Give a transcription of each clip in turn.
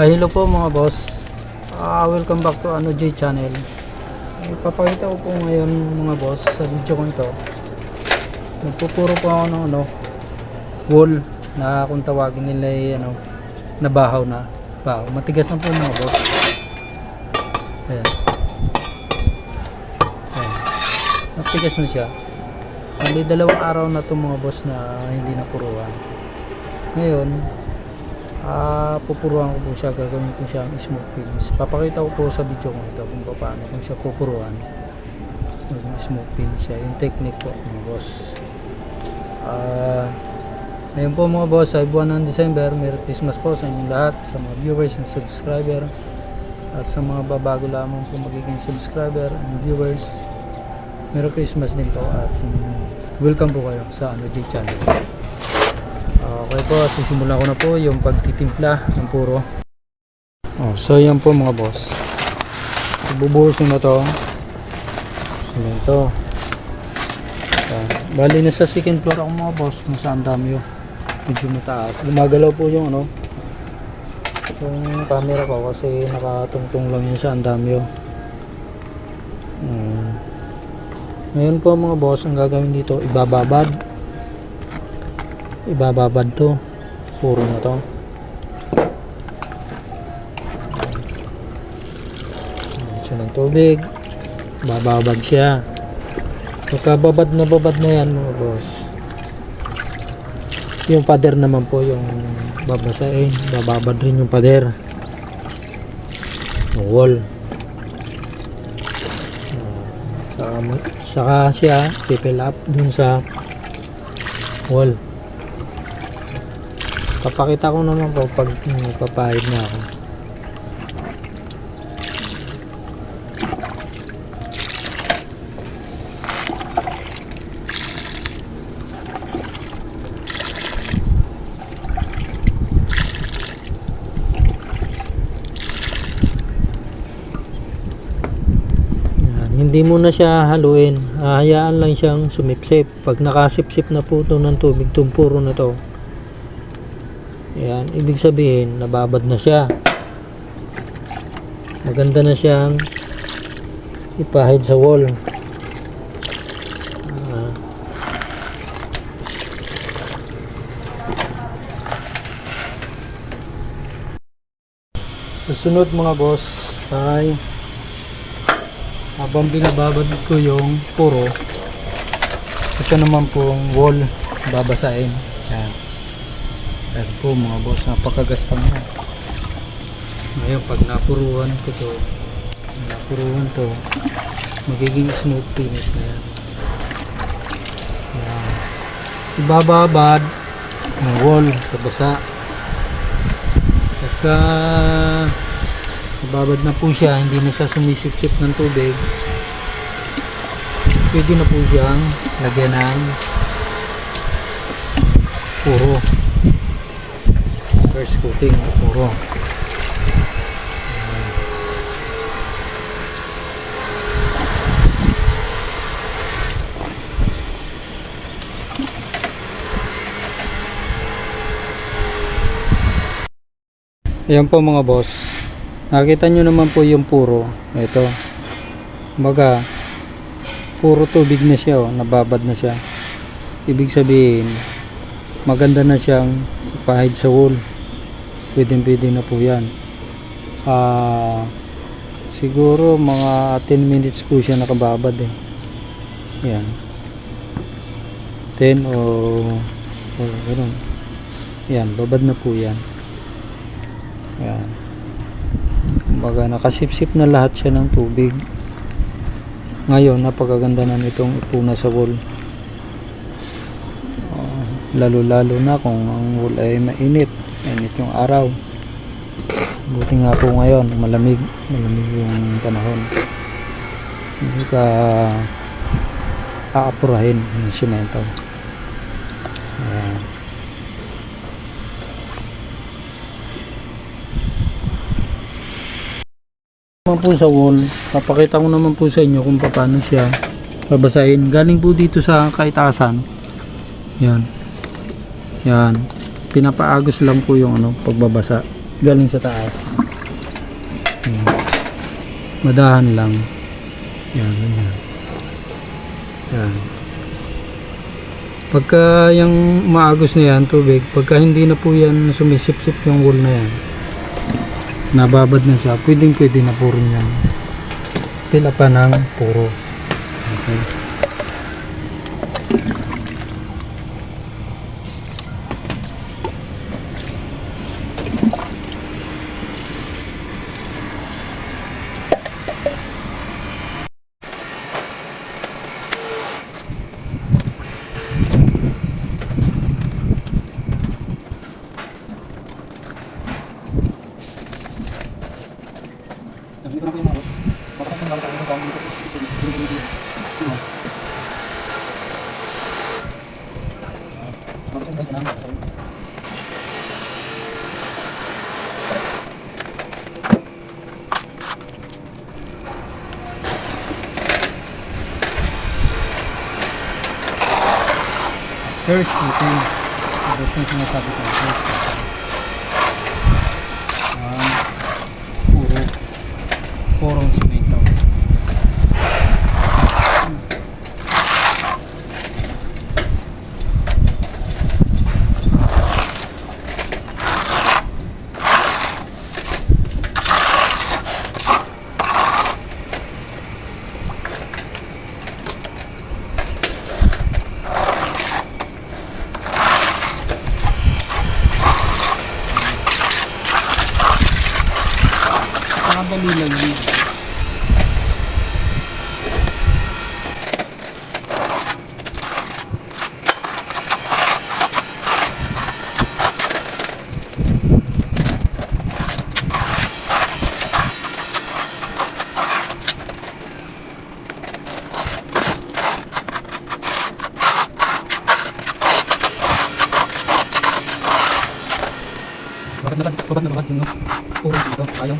Hello po mga boss. Welcome back to Ano J channel. Ipapakita ko po ngayon mga boss sa video ko ito. Nagpupuro po ako ng wall na kung tawagin nila ay nabahaw na. Bahaw. Matigas na po mga boss. Ayan. Ayan. Matigas na siya. May 2 araw na to mga boss na hindi napuruan. Ngayon, pupuruan ko po siya, gagawin ko siya ang smooth finish. Papakita ko po sa video ko ito kung paano kung siya pupuruan ng smooth finish siya, yung technique po mga boss. Ngayon po mga boss, ay buwan ng December. Merry Christmas po sa inyong lahat, sa mga viewers and subscriber, at sa mga babago lamang po magiging subscriber and viewers. Merry Christmas din po at welcome po kayo sa Ano J channel. Okay po, sisimulan ko na po yung pagtitimpla ng puro. So yan po mga boss. Ibubuhusin na to. Semento. Bali na sa second floor ako mga boss. Nasa andamyo. Medyo mataas. Gumagalaw po yung yung camera ko kasi nakatungtong lang yun sa andamyo. Ngayon po mga boss, ang gagawin dito, ibababad to puro na to. Siya ng tubig, bababad siya. Pagkababad na yan mga boss, yung pader naman po yung babasain, bababad rin yung pader ng wall. Saka siya fill up dun sa wall. Papakita ko naman po pag papahid na ako. Hindi mo na siya haluin, hayaan lang siyang sumipsip. Pag nakasipsip na po ito ng tubig, tumpuro na to, yan, ibig sabihin nababad na siya, maganda na siyang ipahid sa wall. Susunod mga boss ay habang binababad ko yung puro, ito naman pong wall babasain. Yan. Yan po mga boss, napakagaspang na. Ngayon pag napuruan ko to, magiging smooth finish na yan. Yan. Ibababad ng wall sa basa. Pagka babad na po siya, hindi na siya sumisip-sip ng tubig, pwede na po siyang lagyan ng puro, first coating na puro. Ayan po mga boss, nakita nyo naman po yung puro. Ito, kumbaga puro tubig na siya, nababad na siya. Ibig sabihin maganda na siyang ipahid sa wall. Pwede na po yan. Siguro mga 10 minutes po siya nakababad yan, 10 o gano'n. Yan, babad na po yan. Yan, kumbaga nakasipsip na lahat siya ng tubig. Ngayon napakaganda na nitong ipuna sa wall, lalo na kung ang wall ay mainit yung araw. Buti nga po ngayon malamig yung panahon, hindi ka aapurahin yung semento. Ayan. Naman po sa wall, papakita ko naman po sa inyo kung paano siya babasahin. Galing po dito sa kaitasan. Yan. Yan. Pinapaagos lang po yung pagbabasa. galing sa taas. Madahan lang. Yan, ganyan. Yan. Pagka yung maagos na yan, tubig, pagka hindi na po yan sumisip-sip yung wool na yan, nababad na siya, pwede na puro yan. Tila pa ng puro. Okay. First coating. Ito yung sinasabi ko. First coating. Purong simento. Nakadali lang yun. Babat na babat yung puro dito. Ayaw.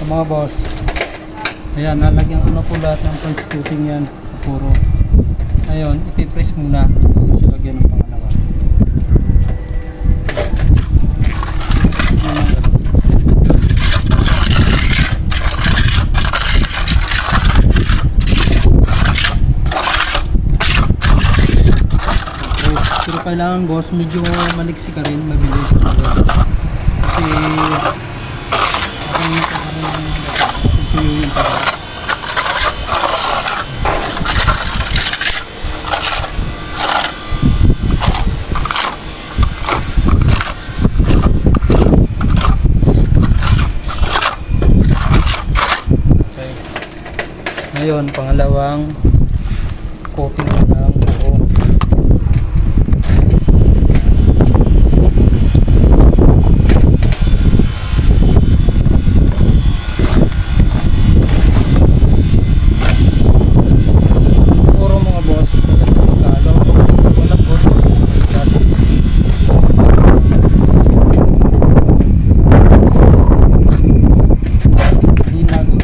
Mga boss, ayan, nalagyan ko na po lahat ng punch coating yan, puro. Ngayon, ipipress muna tapos ilagyan ng pangalawa. Pero kailangan boss, medyo maliksi ka rin, mabilis ka rin. Kasi ngayon, pangalawang coating na ng buo. Puro mga boss, magkalo. Walang puro. Hinago.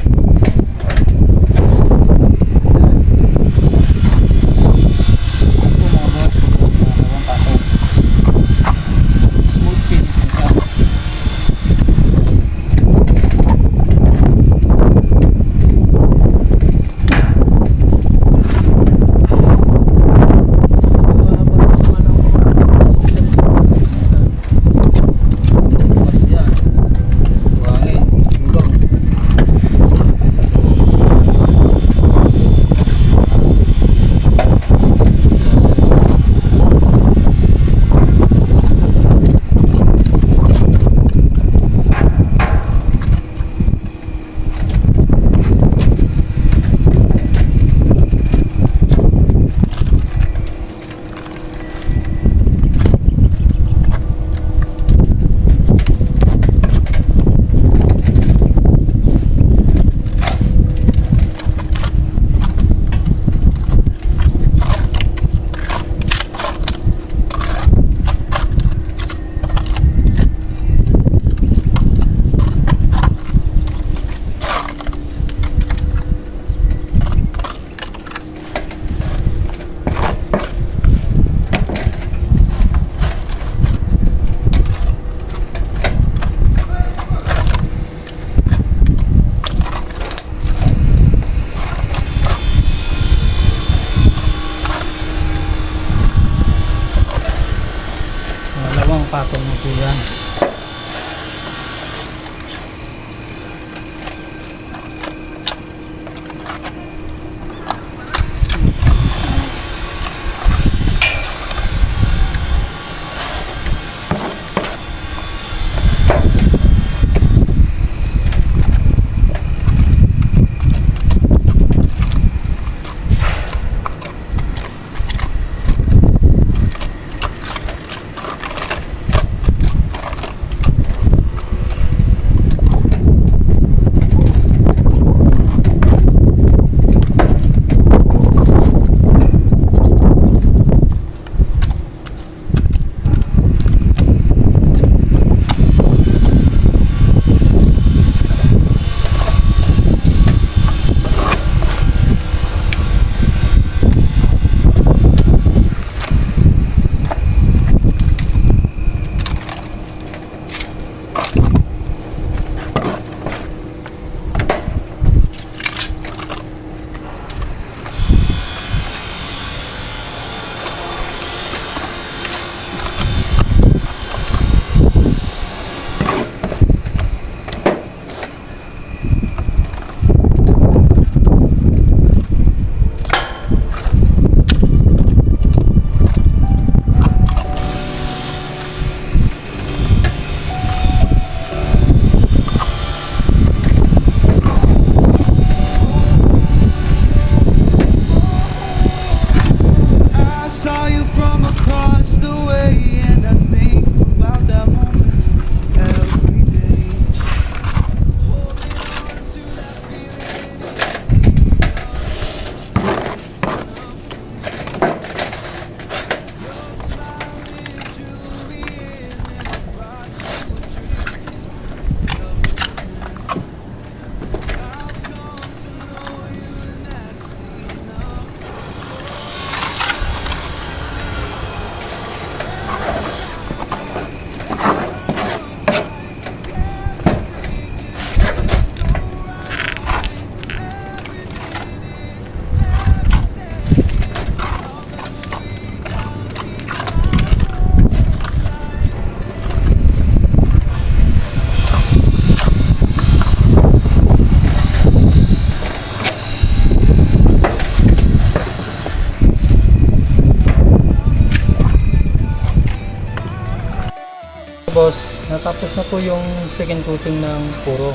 boss, natapos na po yung second coating ng puro.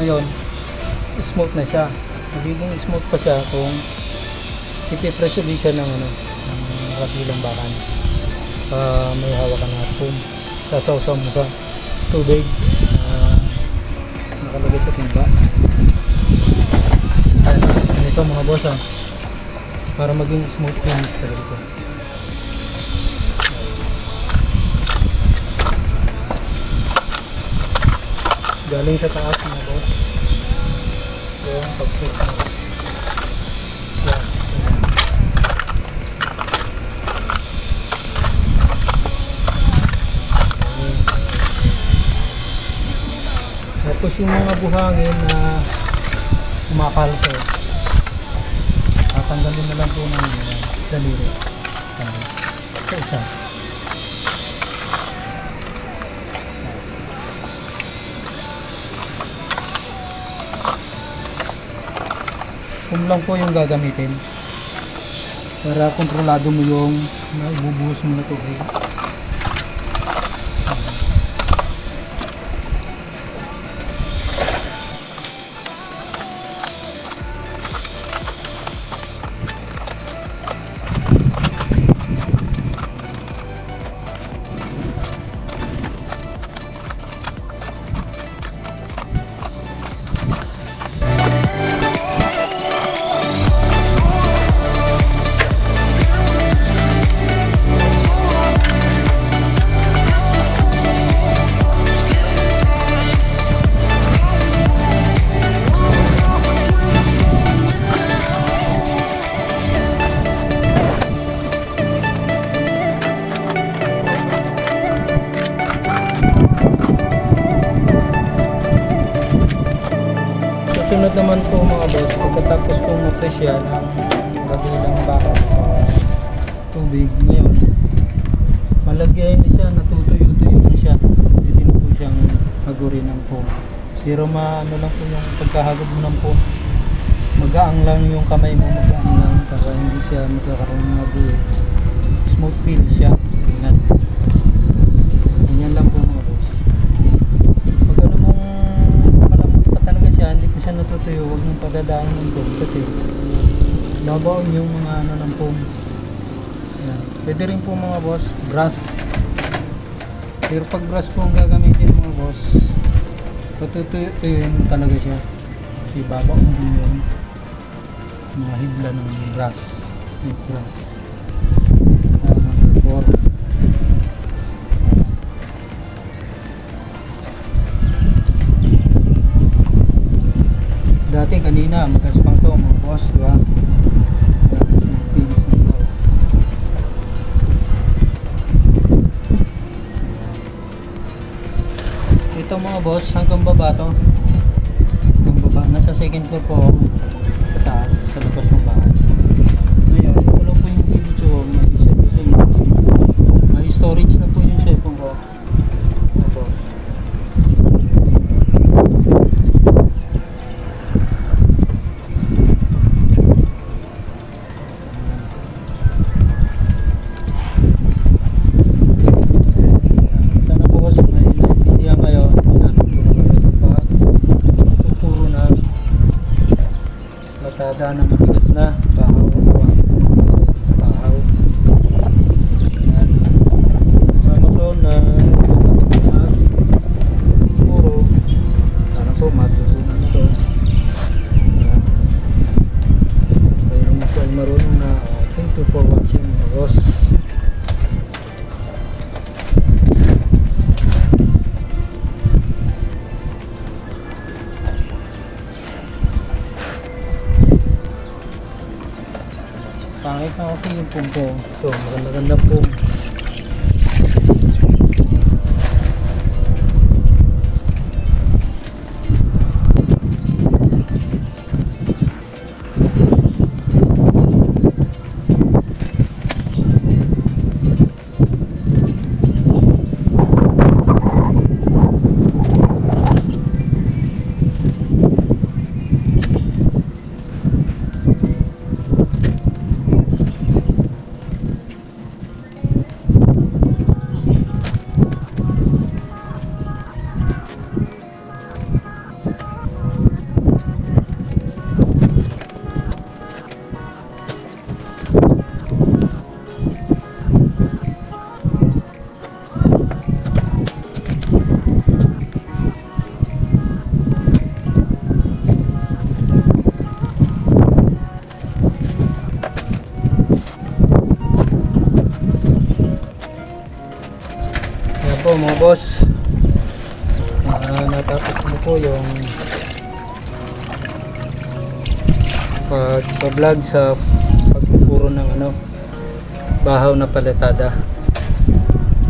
Ngayon, smooth na siya. Magiging smooth pa siya kung ipipress ulit siya ng ng kabilang bakan. May hawakan na foam. Sasawsaw mo sa tubig nakalagay sa timba. Ito mga boss para maging smooth yung install ko. Galing sa taas mga boss yung pag-press mo. Tapos yung mga buhangin na kumakalso, tatanggalin na lang po ng daliri sa isa. Kung lang po yung gagamitin para kontrolado mo yung ibubuhos mo na tubig. Sunod naman po mga boss, pagkatapos kong ma-press yan ang kabilang bakal sa tubig, ngayon malagyan na siya, natutuyo-tuyo na siya, pwede na po siyang hagurin ng foam. Pero maano lang po yung pagkahagod mo ng foam, magaang lang yung kamay mo, magaang lang para hindi siya magkakaroon ng hagurin. Smooth feel siya, ingat. Ganyan lang po mga boss. Pag ano mong malamot pa talaga siya, hindi ko siya natutuyo, huwag mong padadaan ng foam kasi labaon yung mga ano ng foam. Yan. Pwede rin po mga boss, brush. Pero pag brush po ang gagamitin mga boss, patutuyuin mo talaga siya. Kasi babaon din yung mga hibla ng brush. Yung brush. Number 4. Dati kanina magaspang to mga boss, diba? Pinis na to. Ito mga boss, hanggang baba to. Hanggang baba, nasa second floor po sa taas, sa labas ng bahay. Ngayon, ito lang po yung video, may storage na po yung cellphone ko. Ito. Batada na matigas na bahaw bahaw yan Amazon na puro sana po matutunan ito yan. Kaya na po ay marunong na thank you for watching boss. Pangit na kasi yung foam ko. So, maganda-ganda foam. boss, natapos mo po yung pag-vlog sa pagpupuro ng bahaw na paletada.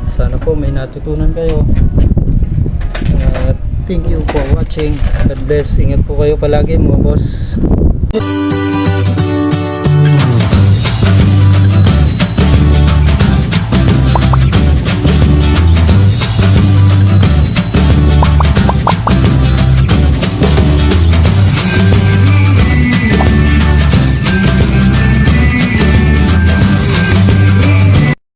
Sana po may natutunan kayo. Thank you for watching. God bless. Ingat po kayo palagi mga boss.